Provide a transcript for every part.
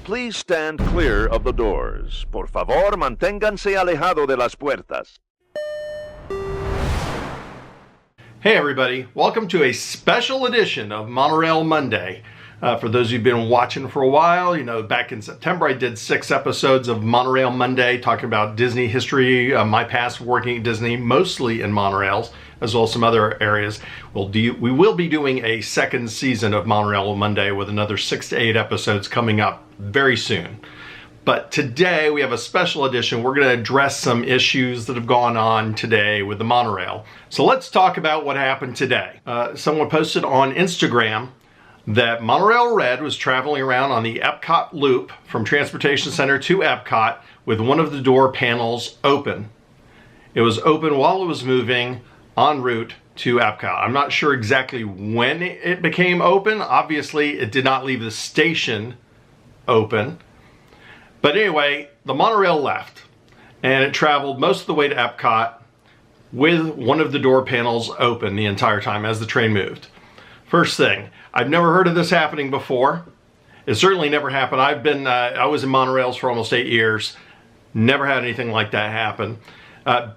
Please stand clear of the doors. Por favor, manténganse alejado de las puertas. Hey everybody, welcome to a special edition of Monorail Monday. For those of you who've been watching for a while, you know, back in September I did 6 episodes of Monorail Monday talking about Disney history, my past working at Disney, mostly in monorails, as well as some other areas. We will be doing a second season of Monorail Monday with another 6 to 8 episodes coming up very soon. But today we have a special edition. We're going to address some issues that have gone on today with the monorail. So let's talk about what happened today. Someone posted on Instagram that Monorail Red was traveling around on the Epcot loop from Transportation Center to Epcot with one of the door panels open. It was open while it was moving en route to Epcot. I'm not sure exactly when it became open. Obviously, it did not leave the station open. But anyway, the monorail left and it traveled most of the way to Epcot with one of the door panels open the entire time as the train moved. First thing, I've never heard of this happening before. It certainly never happened. I was in monorails for almost 8 years. Never had anything like that happen.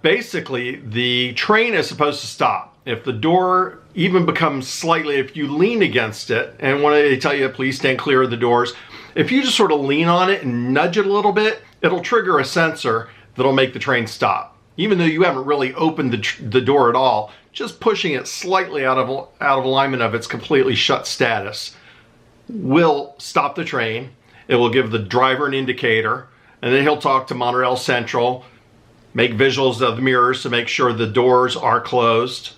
Basically, the train is supposed to stop. If the door even becomes slightly, if you lean against it, and when they tell you please stand clear of the doors, if you just sort of lean on it and nudge it a little bit, it'll trigger a sensor that'll make the train stop. Even though you haven't really opened the door at all, just pushing it slightly out of alignment of its completely shut status will stop the train. It will give the driver an indicator, and then he'll talk to Monorail Central, make visuals of the mirrors to make sure the doors are closed.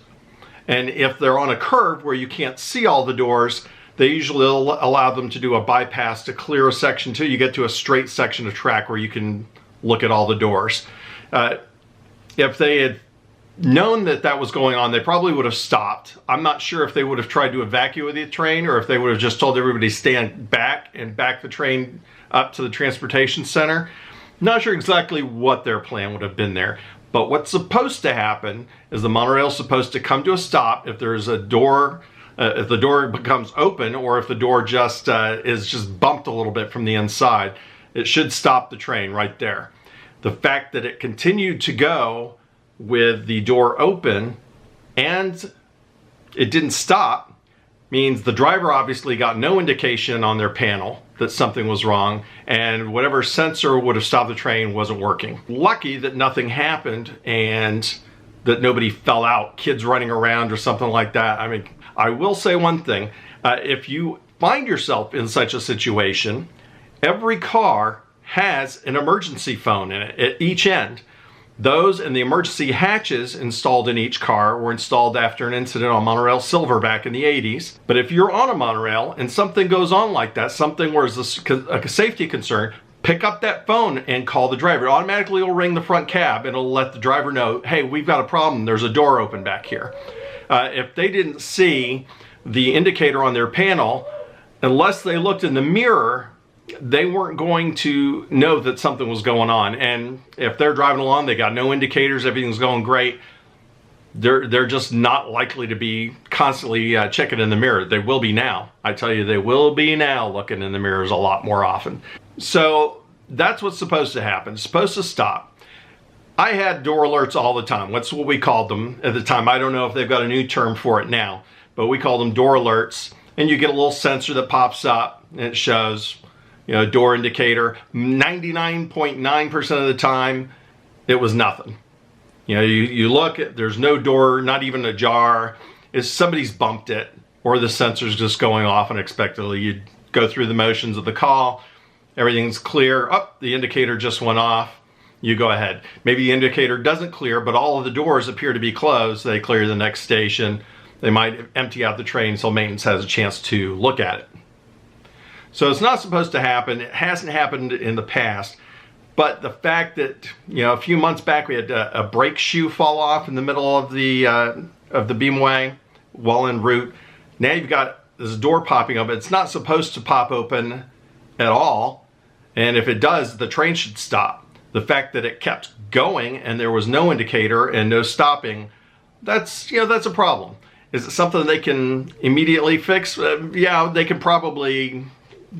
And if they're on a curve where you can't see all the doors, they usually allow them to do a bypass to clear a section till you get to a straight section of track where you can look at all the doors. If they had known that that was going on, they probably would have stopped. I'm not sure if they would have tried to evacuate the train or if they would have just told everybody to stand back and back the train up to the transportation center. Not sure exactly what their plan would have been there. But what's supposed to happen is the monorail is supposed to come to a stop if there's a door, if the door becomes open, or if the door just is just bumped a little bit from the inside. It should stop the train right there. The fact that it continued to go with the door open and it didn't stop means the driver obviously got no indication on their panel that something was wrong, and whatever sensor would have stopped the train wasn't working. Lucky that nothing happened and that nobody fell out, kids running around or something like that. I mean, I will say one thing. If you find yourself in such a situation, every car has an emergency phone in it at each end. Those and the emergency hatches installed in each car were installed after an incident on Monorail Silver back in the 80s. But if you're on a monorail and something goes on like that, something where it's a safety concern, pick up that phone and call the driver. It automatically will ring the front cab and it'll let the driver know, hey, we've got a problem. There's a door open back here. If they didn't see the indicator on their panel, unless they looked in the mirror, they weren't going to know that something was going on. And if they're driving along, they got no indicators, everything's going great, they're just not likely to be constantly checking in the mirror. They will be now. I tell you, they will be now looking in the mirrors a lot more often. So that's what's supposed to happen. It's supposed to stop. I had door alerts all the time. That's what we called them at the time. I don't know if they've got a new term for it now, but we call them door alerts. And you get a little sensor that pops up and it shows, you know, door indicator. 99.9% of the time, it was nothing. You know, you look, there's no door, not even ajar. It's somebody's bumped it, or the sensor's just going off unexpectedly. You go through the motions of the call, everything's clear. Oh, the indicator just went off. You go ahead. Maybe the indicator doesn't clear, but all of the doors appear to be closed. They clear the next station. They might empty out the train so maintenance has a chance to look at it. So it's not supposed to happen. It hasn't happened in the past. But the fact that, you know, a few months back we had a brake shoe fall off in the middle of the beamway while en route. Now you've got this door popping up. It's not supposed to pop open at all. And if it does, the train should stop. The fact that it kept going and there was no indicator and no stopping, that's a problem. Is it something they can immediately fix? Yeah, they can probably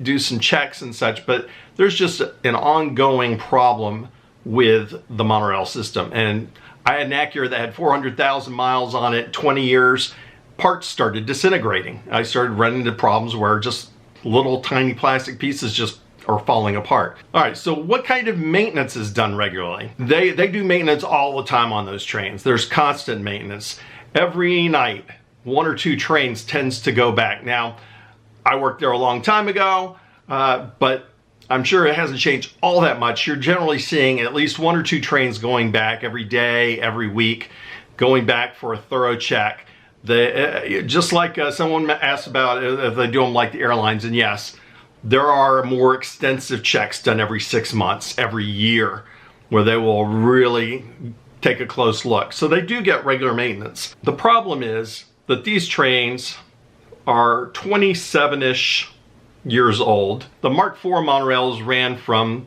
do some checks and such, but there's just an ongoing problem with the monorail system. And I had an Acura that had 400,000 miles on it, 20 years. Parts started disintegrating. I started running into problems where just little tiny plastic pieces just are falling apart. All right, so what kind of maintenance is done regularly? They do maintenance all the time on those trains. There's constant maintenance. Every night, 1 or 2 trains tends to go back. Now, I worked there a long time ago, but I'm sure it hasn't changed all that much. You're generally seeing at least 1 or 2 trains going back every day, every week, going back for a thorough check. Just like someone asked about if they do them like the airlines, and yes, there are more extensive checks done every 6 months, every year, where they will really take a close look. So they do get regular maintenance. The problem is that these trains are 27-ish years old. The Mark IV monorails ran from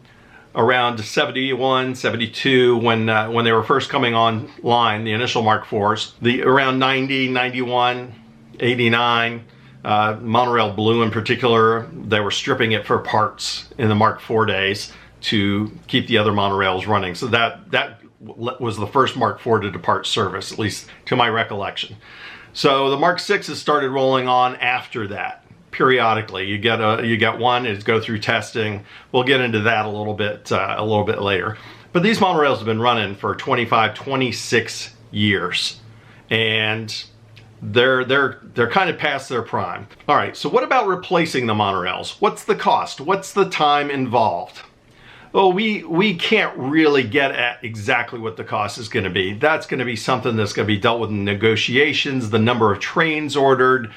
around 71, 72 when they were first coming online, the initial Mark IVs. Around 90, 91, 89, Monorail Blue in particular, they were stripping it for parts in the Mark IV days to keep the other monorails running. So that was the first Mark IV to depart service, at least to my recollection. So the Mark VIs started rolling on after that. Periodically, you get one, it's go through testing. We'll get into that a little bit later. But these monorails have been running for 25, 26 years, and they're kind of past their prime. All right, so what about replacing the monorails? What's the cost? What's the time involved? Well, we can't really get at exactly what the cost is going to be. That's going to be something that's going to be dealt with in negotiations, the number of trains ordered.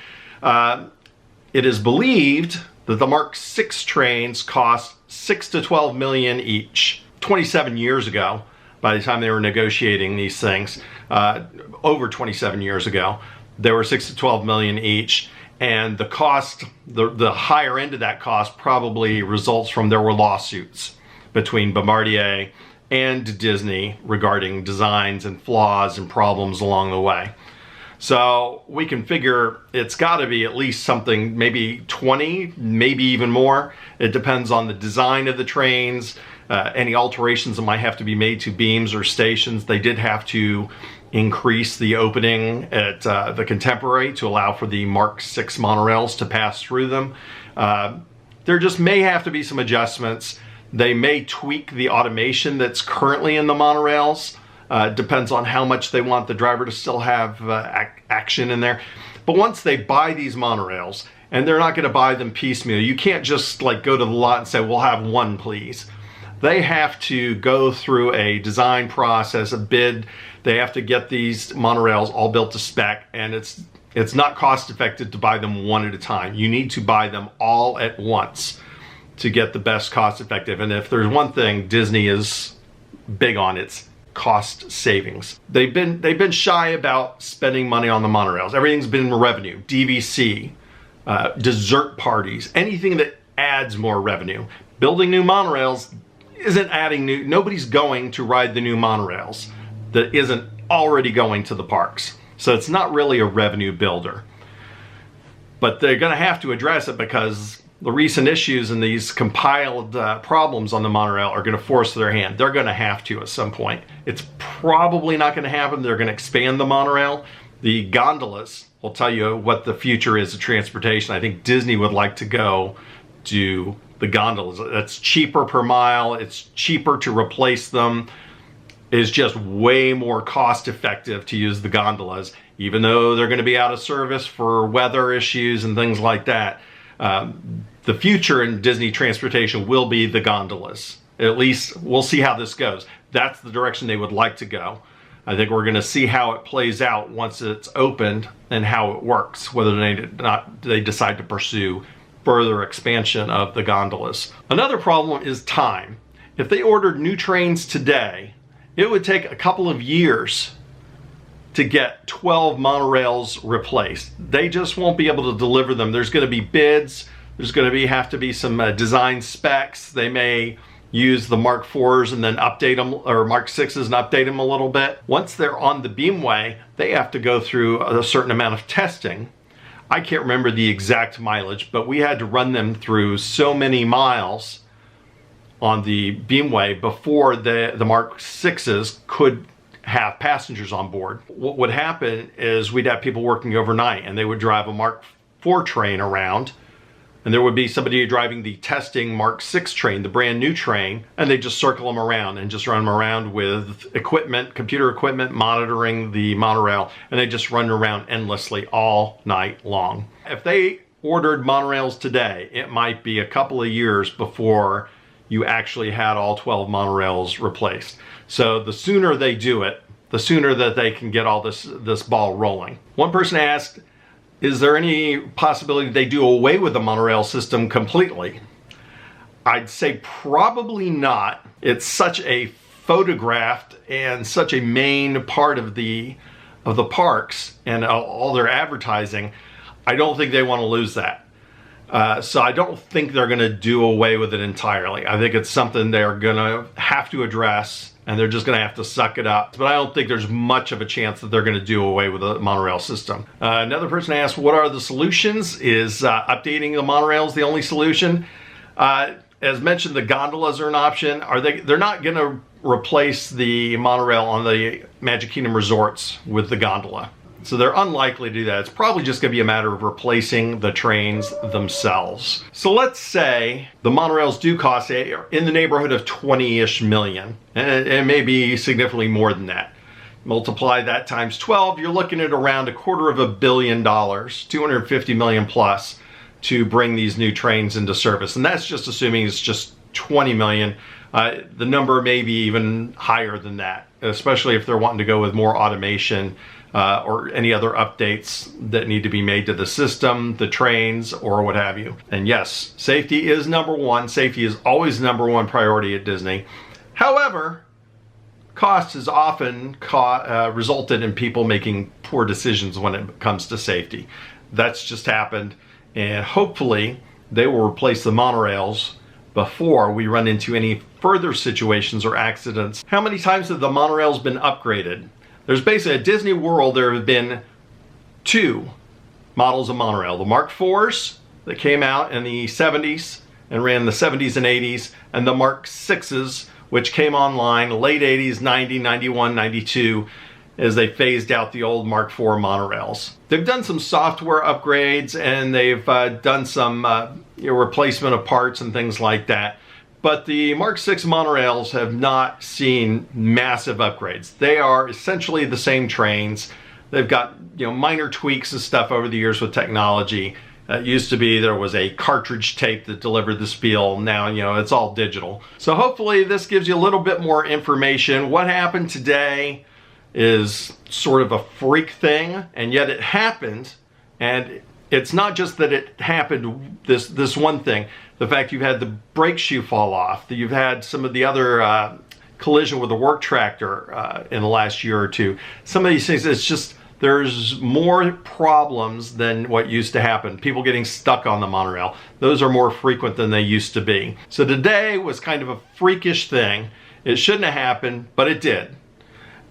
It is believed that the Mark VI trains cost $6 to $12 million each. 27 years ago, by the time they were negotiating these things, over 27 years ago, they were $6 to $12 million each. And the cost, the higher end of that cost probably results from there were lawsuits between Bombardier and Disney regarding designs and flaws and problems along the way. So we can figure it's got to be at least something, maybe 20, maybe even more. It depends on the design of the trains, any alterations that might have to be made to beams or stations. They did have to increase the opening at the Contemporary to allow for the Mark VI monorails to pass through them. There just may have to be some adjustments. They may tweak the automation that's currently in the monorails. Depends on how much they want the driver to still have action in there. But once they buy these monorails, and they're not going to buy them piecemeal, you can't just like go to the lot and say, we'll have one, please. They have to go through a design process, a bid. They have to get these monorails all built to spec, and it's not cost effective to buy them one at a time. You need to buy them all at once to get the best cost effective. And if there's one thing Disney is big on, it's cost savings. They've been shy about spending money on the monorails. Everything's been revenue, DVC, dessert parties, anything that adds more revenue. Building new monorails isn't adding new. Nobody's going to ride the new monorails that isn't already going to the parks. So it's not really a revenue builder. But they're going to have to address it because the recent issues and these compiled problems on the monorail are going to force their hand. They're going to have to at some point. It's probably not going to happen. They're going to expand the monorail. The gondolas will tell you what the future is of transportation. I think Disney would like to go to the gondolas. That's cheaper per mile. It's cheaper to replace them. It's just way more cost effective to use the gondolas, even though they're going to be out of service for weather issues and things like that. The future in Disney transportation will be the gondolas. At least we'll see how this goes. That's the direction they would like to go. I think we're going to see how it plays out once it's opened and how it works, whether they decide to pursue further expansion of the gondolas. Another problem is time. If they ordered new trains today, it would take a couple of years to get 12 monorails replaced. They just won't be able to deliver them. There's going to be bids. There's going to have to be some design specs. They may use the Mark IVs and then update them, or Mark VIs and update them a little bit. Once they're on the beamway, they have to go through a certain amount of testing. I can't remember the exact mileage, but we had to run them through so many miles on the Beamway before the Mark 6s could have passengers on board. What would happen is we'd have people working overnight, and they would drive a Mark 4 train around, and there would be somebody driving the testing Mark 6 train, the brand new train, and they just circle them around and just run them around with equipment, computer equipment, monitoring the monorail, and they just run around endlessly all night long. If they ordered monorails today, it might be a couple of years before you actually had all 12 monorails replaced. So the sooner they do it, the sooner that they can get all this ball rolling. One person asked, is there any possibility they do away with the monorail system completely? I'd say probably not. It's such a photographed and such a main part of the parks and all their advertising. I don't think they want to lose that. So I don't think they're going to do away with it entirely. I think it's something they're going to have to address, and they're just going to have to suck it up. But I don't think there's much of a chance that they're going to do away with the monorail system. Another person asked, what are the solutions? Is updating the monorails the only solution? As mentioned, the gondolas are an option. They're not going to replace the monorail on the Magic Kingdom resorts with the gondola. So they're unlikely to do that. It's probably just going to be a matter of replacing the trains themselves. So let's say the monorails do cost in the neighborhood of 20-ish million. And it may be significantly more than that. Multiply that times 12, you're looking at around $250 million, 250 million plus, to bring these new trains into service. And that's just assuming it's just 20 million. The number may be even higher than that, especially if they're wanting to go with more automation or any other updates that need to be made to the system, the trains, or what have you. And yes, safety is number one. Safety is always the number one priority at Disney. However, cost has often resulted in people making poor decisions when it comes to safety. That's just happened, and hopefully they will replace the monorails before we run into any further situations or accidents. How many times have the monorails been upgraded? There's basically, at Disney World, there have been 2 models of monorail. The Mark 4s that came out in the 70s and ran the 70s and 80s, and the Mark 6s, which came online late 80s, 90, 91, 92, as they phased out the old Mark 4 monorails. They've done some software upgrades, and they've done some replacement of parts and things like that. But the Mark 6 monorails have not seen massive upgrades. They are essentially the same trains. They've got minor tweaks and stuff over the years with technology. It used to be there was a cartridge tape that delivered the spiel. Now, it's all digital. So hopefully this gives you a little bit more information. What happened today is sort of a freak thing, and yet it happened. And it's not just that it happened, this one thing. The fact you've had the brake shoe fall off, that you've had some of the other collision with the work tractor in the last year or two. Some of these things, it's just, there's more problems than what used to happen. People getting stuck on the monorail. Those are more frequent than they used to be. So today was kind of a freakish thing. It shouldn't have happened, but it did.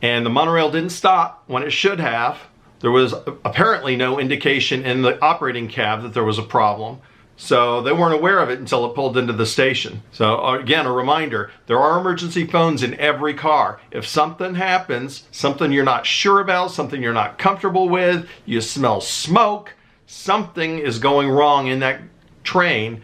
And the monorail didn't stop when it should have. There was apparently no indication in the operating cab that there was a problem. So they weren't aware of it until it pulled into the station. So again, a reminder, there are emergency phones in every car. If something happens, something you're not sure about, something you're not comfortable with, you smell smoke, something is going wrong in that train,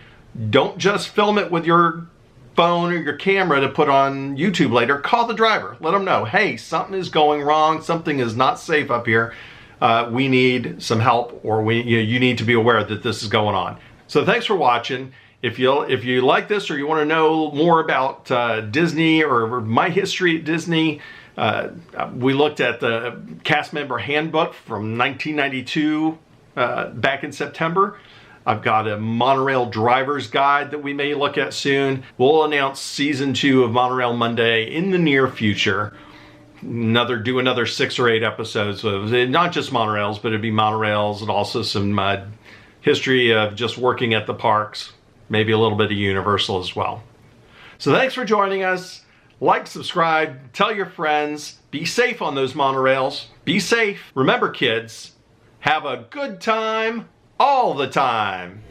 don't just film it with your phone or your camera to put on YouTube later. Call the driver. Let them know, hey, something is going wrong. Something is not safe up here. We need some help, or you need to be aware that this is going on. So thanks for watching. If you like this, or you want to know more about Disney or my history at Disney, we looked at the cast member handbook from 1992 back in September. I've got a Monorail driver's guide that we may look at soon. We'll announce season 2 of Monorail Monday in the near future. Do another 6 or 8 episodes of not just monorails, but it'd be monorails and also some history of just working at the parks, maybe a little bit of Universal as well. So thanks for joining us. Like, subscribe, tell your friends. Be safe on those monorails. Be safe. Remember, kids, have a good time all the time.